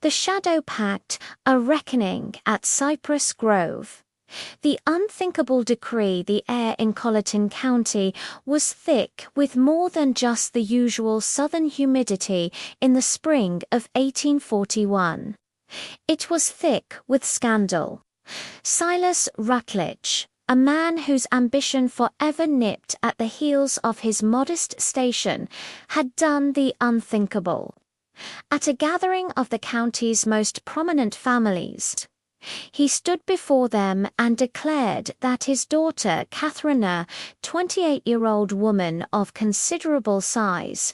The Shadow Pact, a reckoning at Cypress Grove. The unthinkable decree. The air in Colleton County was thick with more than just the usual southern humidity in the spring of 1841. It was thick with scandal. Silas Rutledge, a man whose ambition forever nipped at the heels of his modest station, had done the unthinkable. At a gathering of the county's most prominent families, he stood before them and declared that his daughter Catherine, a 28-year-old woman of considerable size,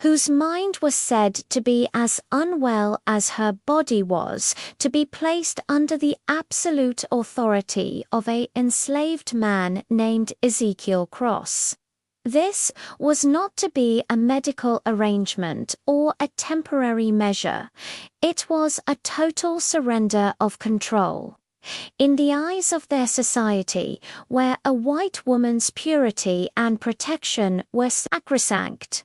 whose mind was said to be as unwell as her body was, to be placed under the absolute authority of an enslaved man named Ezekiel Cross. This was not to be a medical arrangement or a temporary measure. It was a total surrender of control. In the eyes of their society, where a white woman's purity and protection were sacrosanct,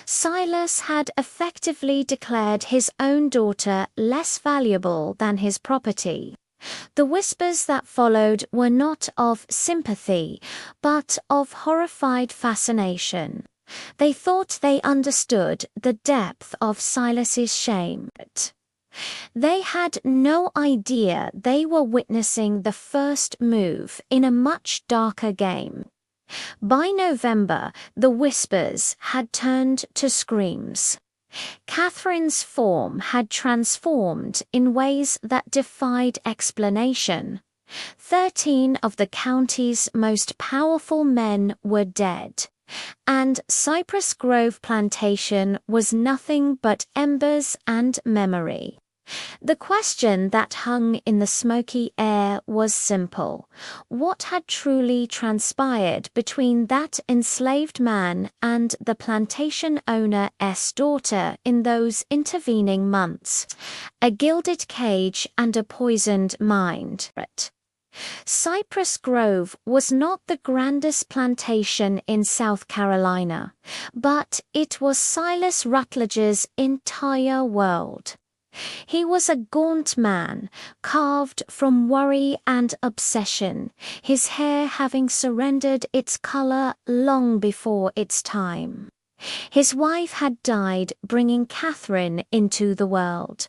Silas had effectively declared his own daughter less valuable than his property. The whispers that followed were not of sympathy, but of horrified fascination. They thought they understood the depth of Silas's shame. They had no idea they were witnessing the first move in a much darker game. By November, the whispers had turned to screams. Catherine's form had transformed in ways that defied explanation. 13 of the county's most powerful men were dead, and Cypress Grove Plantation was nothing but embers and memory. The question that hung in the smoky air was simple. What had truly transpired between that enslaved man and the plantation owner's daughter in those intervening months? A gilded cage and a poisoned mind. Cypress Grove was not the grandest plantation in South Carolina, but it was Silas Rutledge's entire world. He was a gaunt man, carved from worry and obsession, his hair having surrendered its color long before its time. His wife had died, bringing Catherine into the world,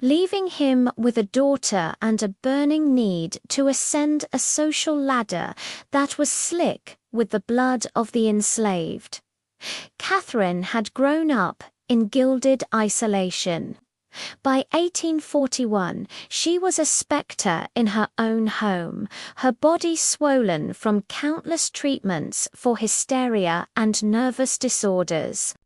leaving him with a daughter and a burning need to ascend a social ladder that was slick with the blood of the enslaved. Catherine had grown up in gilded isolation. By 1841, she was a specter in her own home, her body swollen from countless treatments for hysteria and nervous disorders.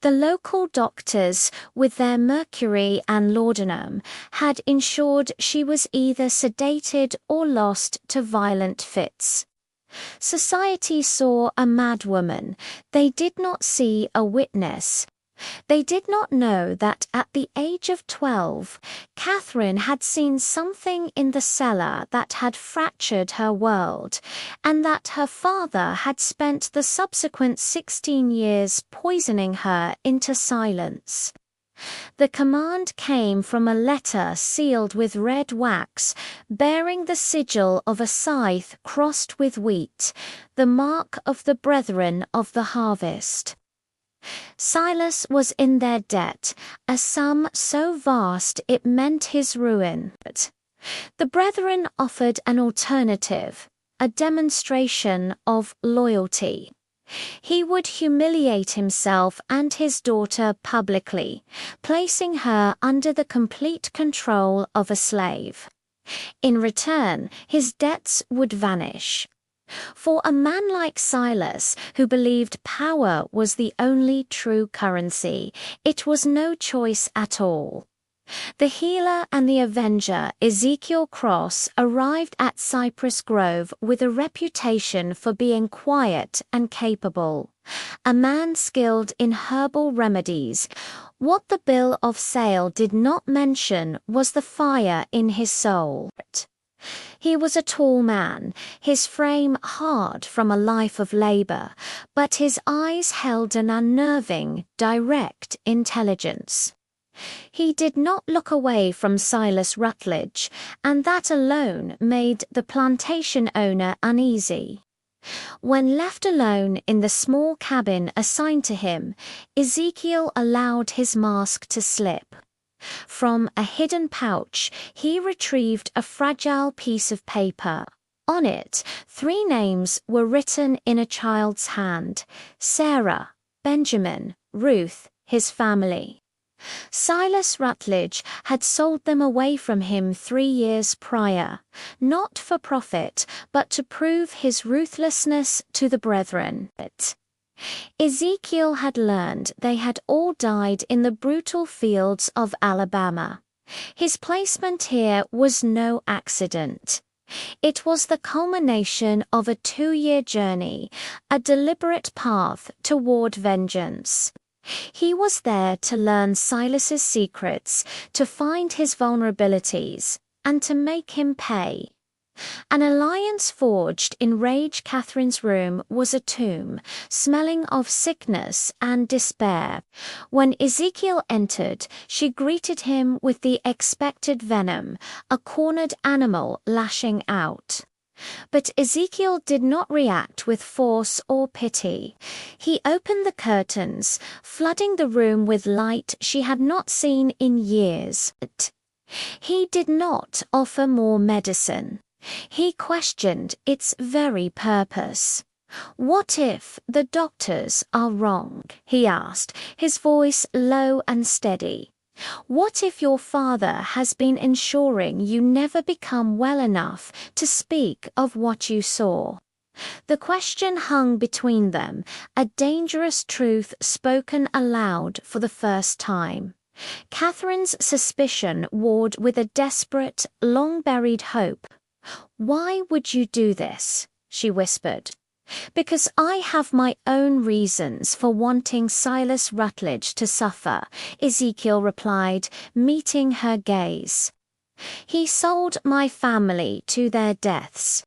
The local doctors, with their mercury and laudanum, had ensured she was either sedated or lost to violent fits. Society saw a madwoman. They did not see a witness. They did not know that at the age of 12, Catherine had seen something in the cellar that had fractured her world, and that her father had spent the subsequent 16 years poisoning her into silence. The command came from a letter sealed with red wax, bearing the sigil of a scythe crossed with wheat, the mark of the brethren of the harvest. Silas was in their debt, a sum so vast it meant his ruin. The brethren offered an alternative, a demonstration of loyalty. He would humiliate himself and his daughter publicly, placing her under the complete control of a slave. In return, his debts would vanish. For a man like Silas, who believed power was the only true currency, it was no choice at all. The healer and the avenger, Ezekiel Cross, arrived at Cypress Grove with a reputation for being quiet and capable. A man skilled in herbal remedies. What the bill of sale did not mention was the fire in his soul. He was a tall man, his frame hard from a life of labor, but his eyes held an unnerving, direct intelligence. He did not look away from Silas Rutledge, and that alone made the plantation owner uneasy. When left alone in the small cabin assigned to him, Ezekiel allowed his mask to slip. From a hidden pouch, he retrieved a fragile piece of paper. On it, 3 names were written in a child's hand: Sarah, Benjamin, Ruth, his family. Silas Rutledge had sold them away from him 3 years prior, not for profit, but to prove his ruthlessness to the brethren. Ezekiel had learned they had all died in the brutal fields of Alabama. His placement here was no accident. It was the culmination of a 2-year journey, a deliberate path toward vengeance. He was there to learn Silas's secrets, to find his vulnerabilities, and to make him pay. An alliance forged in Rage Catherine's room was a tomb, smelling of sickness and despair. When Ezekiel entered, she greeted him with the expected venom, a cornered animal lashing out. But Ezekiel did not react with force or pity. He opened the curtains, flooding the room with light she had not seen in years. He did not offer more medicine. He questioned its very purpose. "What if the doctors are wrong?" he asked, his voice low and steady. "What if your father has been ensuring you never become well enough to speak of what you saw?" The question hung between them, a dangerous truth spoken aloud for the first time. Catherine's suspicion warred with a desperate, long-buried hope. "Why would you do this?" she whispered. "Because I have my own reasons for wanting Silas Rutledge to suffer," Ezekiel replied, meeting her gaze. "He sold my family to their deaths.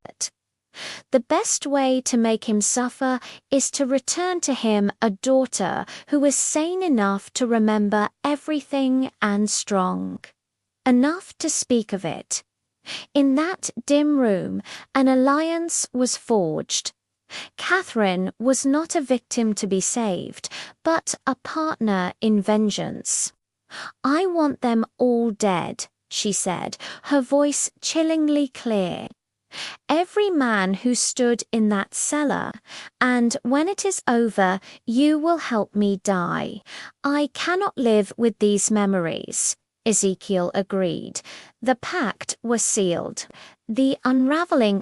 The best way to make him suffer is to return to him a daughter who is sane enough to remember everything and strong. Enough to speak of it." In that dim room, an alliance was forged. Catherine was not a victim to be saved, but a partner in vengeance. "I want them all dead," she said, her voice chillingly clear. "Every man who stood in that cellar, and when it is over, you will help me die. I cannot live with these memories." Ezekiel agreed. The pact was sealed. The unraveling.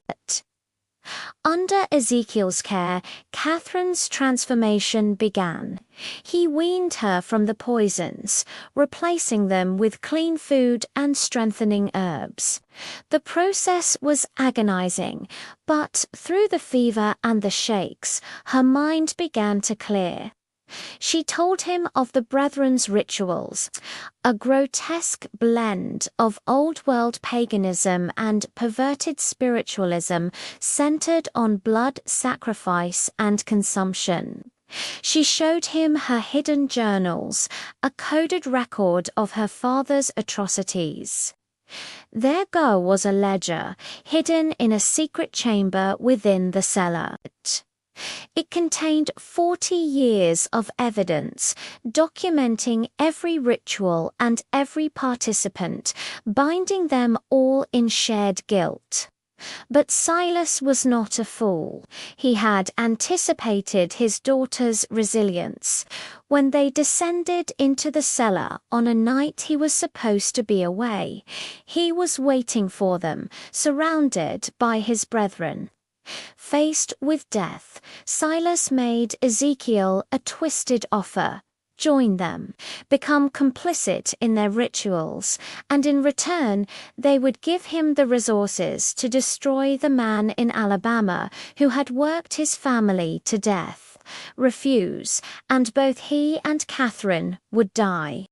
Under Ezekiel's care, Catherine's transformation began. He weaned her from the poisons, replacing them with clean food and strengthening herbs. The process was agonizing, but through the fever and the shakes, her mind began to clear. She told him of the brethren's rituals, a grotesque blend of old-world paganism and perverted spiritualism centered on blood sacrifice and consumption. She showed him her hidden journals, a coded record of her father's atrocities. There was a ledger, hidden in a secret chamber within the cellar. It contained 40 years of evidence, documenting every ritual and every participant, binding them all in shared guilt. But Silas was not a fool. He had anticipated his daughter's resilience. When they descended into the cellar on a night he was supposed to be away, he was waiting for them, surrounded by his brethren. Faced with death, Silas made Ezekiel a twisted offer. Join them, become complicit in their rituals, and in return they would give him the resources to destroy the man in Alabama who had worked his family to death. Refuse, and both he and Catherine would die.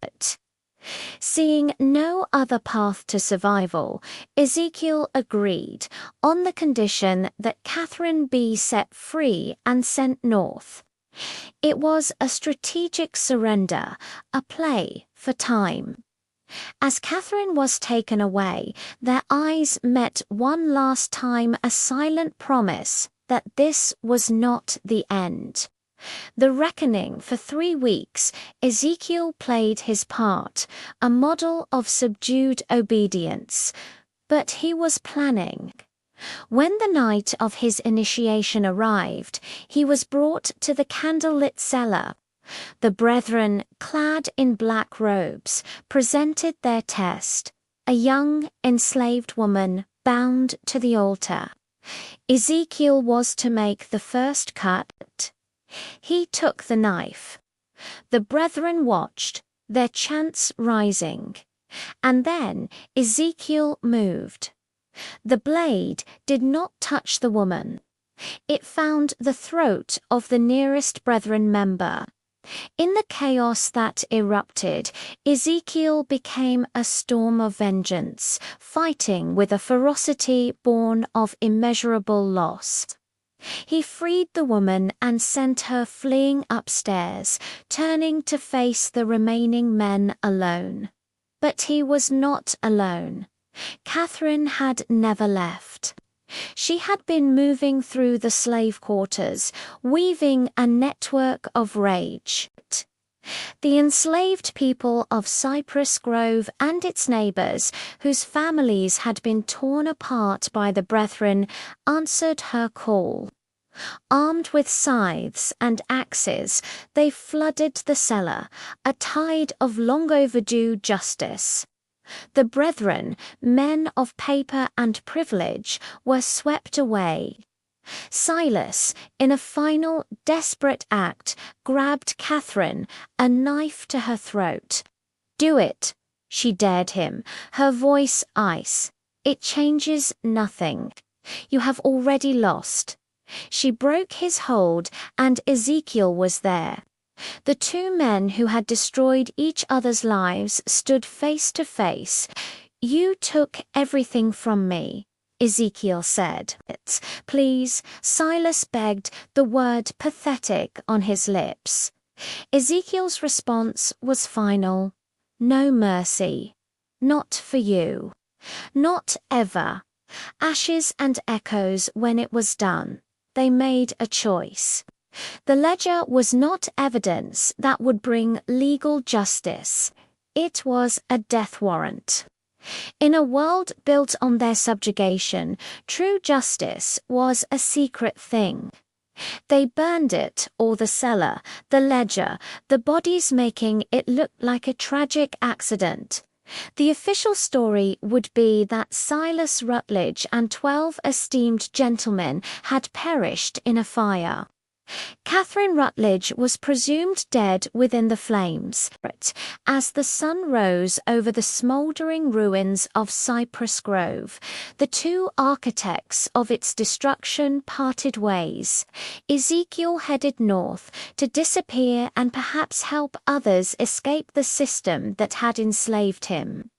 Seeing no other path to survival, Ezekiel agreed on the condition that Catherine be set free and sent north. It was a strategic surrender, a play for time. As Catherine was taken away, their eyes met one last time a silent promise that this was not the end. The reckoning for 3 weeks, Ezekiel played his part, a model of subdued obedience. But he was planning. When the night of his initiation arrived, he was brought to the candlelit cellar. The brethren, clad in black robes, presented their test, a young, enslaved woman bound to the altar. Ezekiel was to make the first cut. He took the knife. The brethren watched, their chants rising. And then Ezekiel moved. The blade did not touch the woman. It found the throat of the nearest brethren member. In the chaos that erupted, Ezekiel became a storm of vengeance, fighting with a ferocity born of immeasurable loss. He freed the woman and sent her fleeing upstairs, turning to face the remaining men alone. But he was not alone. Catherine had never left. She had been moving through the slave quarters, weaving a network of rage. The enslaved people of Cypress Grove and its neighbors, whose families had been torn apart by the brethren, answered her call. Armed with scythes and axes, they flooded the cellar, a tide of long overdue justice. The brethren, men of paper and privilege, were swept away. Silas, in a final, desperate act, grabbed Catherine, a knife to her throat. "Do it," she dared him, her voice ice. "It changes nothing. You have already lost." She broke his hold, and Ezekiel was there. The 2 men who had destroyed each other's lives stood face to face. "You took everything from me," Ezekiel said. "Please," Silas begged, the word pathetic on his lips. Ezekiel's response was final. "No mercy. Not for you. Not ever." Ashes and echoes when it was done. They made a choice. The ledger was not evidence that would bring legal justice. It was a death warrant. In a world built on their subjugation, true justice was a secret thing. They burned it, or the cellar, the ledger, the bodies, making it look like a tragic accident. The official story would be that Silas Rutledge and 12 esteemed gentlemen had perished in a fire. Catherine Rutledge was presumed dead within the flames. As the sun rose over the smouldering ruins of Cypress Grove, the 2 architects of its destruction parted ways. Ezekiel headed north to disappear and perhaps help others escape the system that had enslaved him.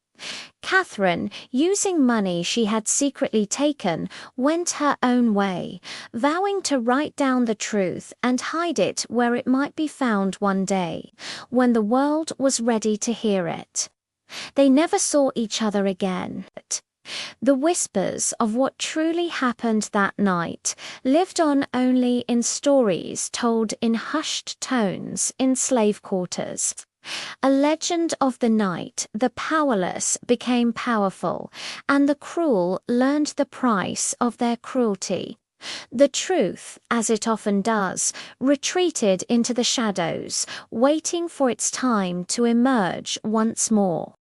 Catherine, using money she had secretly taken, went her own way, vowing to write down the truth and hide it where it might be found one day, when the world was ready to hear it. They never saw each other again. The whispers of what truly happened that night lived on only in stories told in hushed tones in slave quarters. A legend of the night, the powerless became powerful, and the cruel learned the price of their cruelty. The truth, as it often does, retreated into the shadows, waiting for its time to emerge once more.